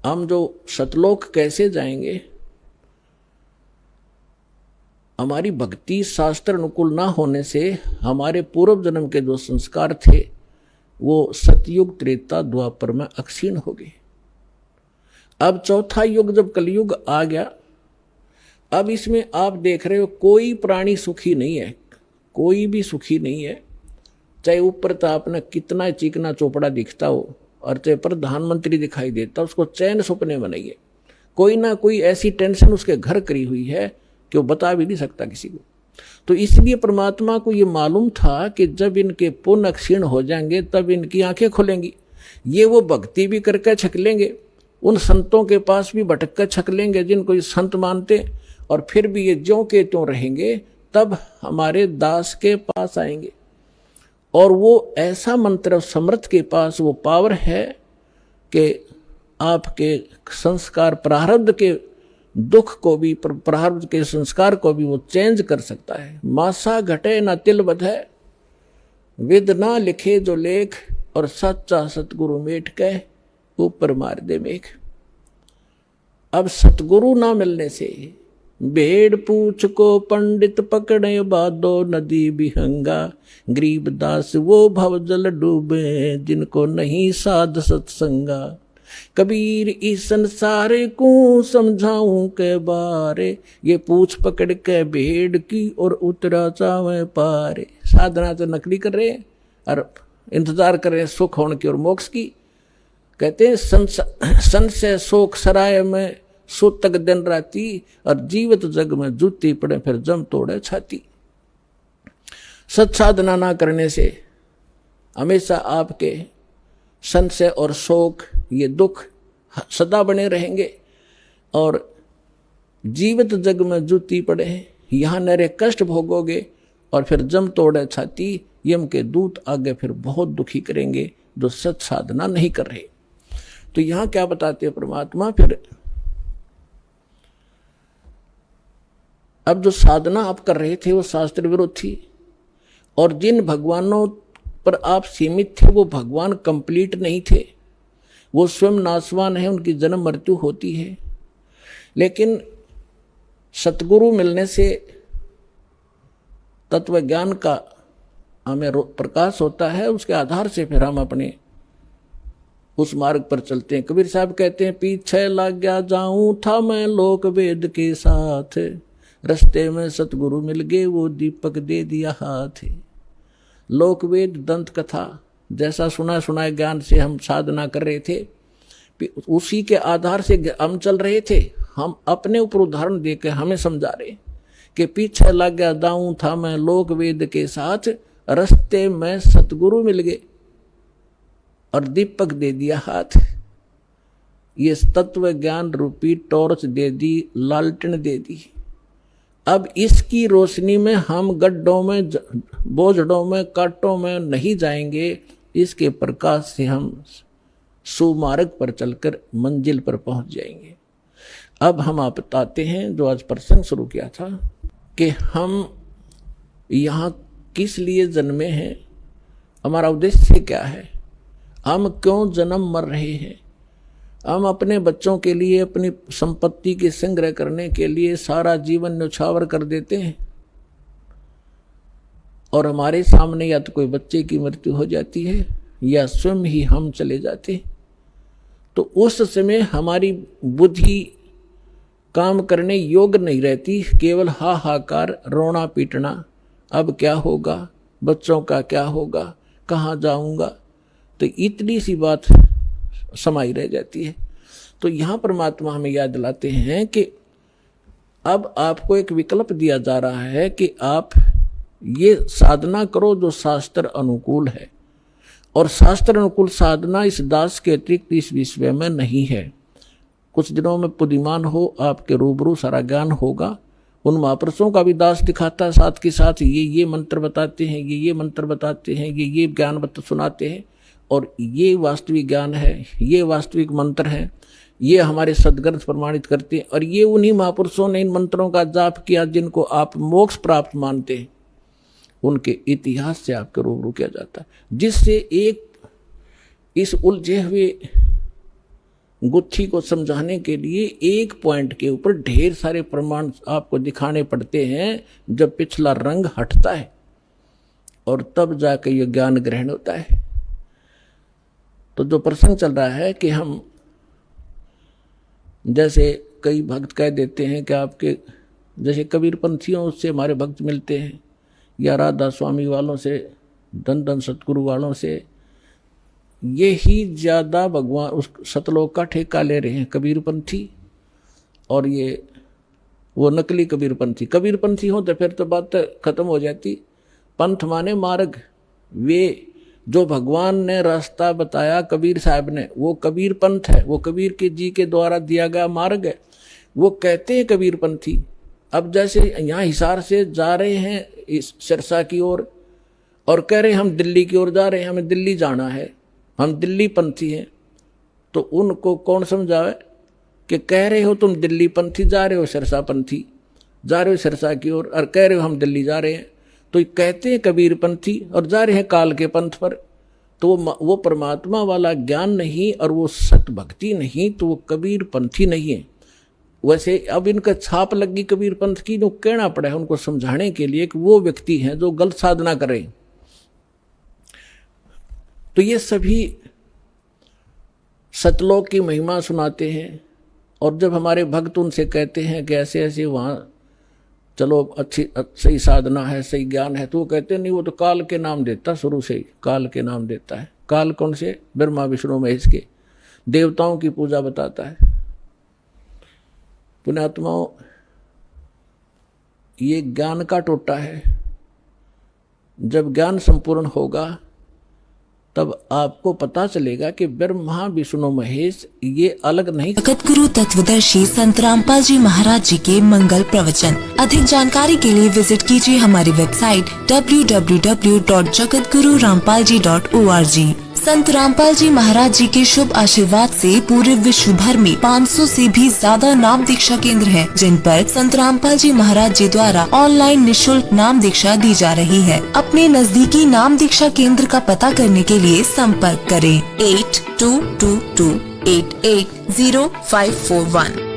हम जो सतलोक कैसे जाएंगे, हमारी भक्ति शास्त्र अनुकूल ना होने से हमारे पूर्व जन्म के जो संस्कार थे वो सतयुग त्रेता द्वापर में अक्षीण हो गए। अब चौथा युग जब कलयुग आ गया, अब इसमें आप देख रहे हो कोई प्राणी सुखी नहीं है, कोई भी सुखी नहीं है। चाहे ऊपर तो आपने कितना चिकना चोपड़ा दिखता हो और चाहे प्रधानमंत्री दिखाई देता, उसको चैन सपने में नहीं है। कोई ना कोई ऐसी टेंशन उसके घर करी हुई है कि वो बता भी नहीं सकता किसी को। तो इसलिए परमात्मा को ये मालूम था कि जब इनके पुण्य क्षीण हो जाएंगे तब इनकी आंखें खुलेंगी। ये वो भक्ति भी करके छक लेंगे, उन संतों के पास भी भटक कर छक लेंगे जिनको ये संत मानते, और फिर भी ये ज्यों के त्यों रहेंगे, तब हमारे दास के पास आएंगे। और वो ऐसा मंत्र समर्थ के पास वो पावर है कि आपके संस्कार प्रारब्ध के दुख को भी, प्रारब्ध के संस्कार को भी वो चेंज कर सकता है। मासा घटे ना तिल बधे, विद ना लिखे जो लेख, और सच्चा सतगुरु मेट कह ऊपर मार दे मेघ। अब सतगुरु ना मिलने से भेड़ पूछ को पंडित पकड़े बादो नदी बिहंगा, गरीब दास वो भव जल डूबे जिनको नहीं साध सत्संगा। कबीर इस संसार को समझाऊं के बारे, ये पूछ पकड़ के भेड़ की और उतरा चावे पारे। साधना तो नकली कर रहे हैं और इंतजार कर रहे हैं सुख होने की और मोक्ष की। कहते हैं संशय शोक सराय में सूतक दिन राती, और जीवित जग में जूती पड़े फिर जम तोड़े छाती। सत साधना ना करने से हमेशा आपके संशय और शोक, ये दुख सदा बने रहेंगे, और जीवित जग में जूती पड़े, यहाँ नरे कष्ट भोगोगे, और फिर जम तोड़े छाती। यम के दूत आगे फिर बहुत दुखी करेंगे जो सत साधना नहीं कर रहे। तो यहाँ क्या बताते हैं परमात्मा, फिर अब जो साधना आप कर रहे थे वो शास्त्र विरुद्ध थी, और जिन भगवानों पर आप सीमित थे वो भगवान कंप्लीट नहीं थे, वो स्वयं नाशवान है, उनकी जन्म मृत्यु होती है। लेकिन सतगुरु मिलने से तत्व ज्ञान का हमें प्रकाश होता है, उसके आधार से फिर हम अपने उस मार्ग पर चलते हैं। कबीर साहब कहते हैं, पीछे लग गया जाऊं था मैं लोक वेद के साथ, रस्ते में सतगुरु मिल गए वो दीपक दे दिया हाथ। लोक वेद दंत कथा जैसा सुना सुनाए ज्ञान से हम साधना कर रहे थे, उसी के आधार से हम चल रहे थे। हम अपने ऊपर उदाहरण देकर हमें समझा रहे कि पीछे लग गया दाऊं था मैं लोक वेद के साथ, रस्ते में सतगुरु मिल गए और दीपक दे दिया हाथ। ये तत्व ज्ञान रूपी टॉर्च दे दी, लालटेन दे दी। अब इसकी रोशनी में हम गड्ढों में, बोझड़ों में, कांटों में नहीं जाएंगे, इसके प्रकाश से हम सुमार्ग पर चलकर मंजिल पर पहुंच जाएंगे। अब हम आप बताते हैं जो आज प्रसंग शुरू किया था कि हम यहाँ किस लिए जन्मे हैं, हमारा उद्देश्य क्या है, हम क्यों जन्म मर रहे हैं। हम अपने बच्चों के लिए, अपनी संपत्ति के संग्रह करने के लिए सारा जीवन न्यौछावर कर देते हैं, और हमारे सामने या तो कोई बच्चे की मृत्यु हो जाती है या स्वयं ही हम चले जाते हैं। तो उस समय हमारी बुद्धि काम करने योग्य नहीं रहती, केवल हाहाकार, रोना पीटना, अब क्या होगा, बच्चों का क्या होगा, कहाँ जाऊंगा। तो इतनी सी बात समाई रह जाती है। तो यहाँ परमात्मा हमें याद दिलाते हैं कि अब आपको एक विकल्प दिया जा रहा है कि आप ये साधना करो जो शास्त्र अनुकूल है, और शास्त्र अनुकूल साधना इस दास के अतिरिक्त इस विश्व में नहीं है। कुछ दिनों में बुद्धिमान हो आपके रूबरू सारा ज्ञान होगा। उन महापुरुषों का भी दास दिखाता है, साथ के साथ ये मंत्र बताते हैं, ये मंत्र बताते हैं, ये ज्ञान सुनाते हैं, और ये वास्तविक ज्ञान है, ये वास्तविक मंत्र है, ये हमारे सदग्रंथ प्रमाणित करते हैं। और ये उन्हीं महापुरुषों ने इन मंत्रों का जाप किया जिनको आप मोक्ष प्राप्त मानते हैं, उनके इतिहास से आपके रूबरू किया जाता है, जिससे एक इस उलझे हुए गुत्थी को समझाने के लिए एक पॉइंट के ऊपर ढेर सारे प्रमाण आपको दिखाने पड़ते हैं। जब पिछला रंग हटता है और तब जाके ये ज्ञान ग्रहण होता है। तो जो प्रसंग चल रहा है कि हम जैसे कई भक्त कह देते हैं कि आपके जैसे कबीर पंथियों से हमारे भक्त मिलते हैं या राधा स्वामी वालों से, धन धन सतगुरु वालों से, ये ही ज़्यादा भगवान उस सतलोक का ठेका ले रहे हैं कबीरपंथी। और ये वो नकली कबीरपंथी, कबीरपंथी हो तो फिर तो बात खत्म हो जाती। पंथ माने मार्ग, वे जो भगवान ने रास्ता बताया कबीर साहब ने, वो कबीर पंथ है, वो कबीर के जी के द्वारा दिया गया मार्ग है, वो कहते हैं कबीरपंथी। अब जैसे यहाँ हिसार से जा रहे हैं इस सिरसा की ओर और कह रहे हैं हम दिल्ली की ओर जा रहे हैं, हमें दिल्ली जाना है, हम दिल्ली पंथी हैं, तो उनको कौन समझावे कि कह रहे हो तुम दिल्ली पंथी, जा रहे हो सिरसा पंथी, जा रहे हो सिरसा की ओर और कह रहे हो हम दिल्ली जा रहे हैं। तो कहते हैं कबीर पंथी और जा रहे हैं काल के पंथ पर। तो वो परमात्मा वाला ज्ञान नहीं और वो सत भक्ति नहीं, तो वो कबीर पंथी नहीं है। वैसे अब इनका छाप लगी कबीर पंथ की, जो कहना पड़ा है उनको समझाने के लिए कि वो व्यक्ति हैं जो गलत साधना करें। तो ये सभी सतलोक की महिमा सुनाते हैं और जब हमारे भक्त उनसे कहते हैं कि ऐसे ऐसे वहाँ चलो अच्छी सही साधना है, सही ज्ञान है, तो वो कहते हैं नहीं, वो तो काल के नाम देता, शुरू से ही काल के नाम देता है। काल कौन से? ब्रह्मा विष्णु महेश के, देवताओं की पूजा बताता है। पुण्यात्माओं, ये ज्ञान का टोटा है। जब ज्ञान संपूर्ण होगा तब आपको पता चलेगा कि ब्रह्मा विष्णु महेश ये अलग नहीं। जगत गुरु तत्वदर्शी संत रामपाल जी महाराज जी के मंगल प्रवचन। अधिक जानकारी के लिए विजिट कीजिए हमारी वेबसाइट www.jagatgururampalji.org। संत रामपाल जी महाराज जी के शुभ आशीर्वाद से पूरे विश्व भर में 500 से भी ज्यादा नाम दीक्षा केंद्र हैं, जिन पर संत रामपाल जी महाराज जी द्वारा ऑनलाइन निशुल्क नाम दीक्षा दी जा रही है। अपने नजदीकी नाम दीक्षा केंद्र का पता करने के लिए संपर्क करें 8222880541।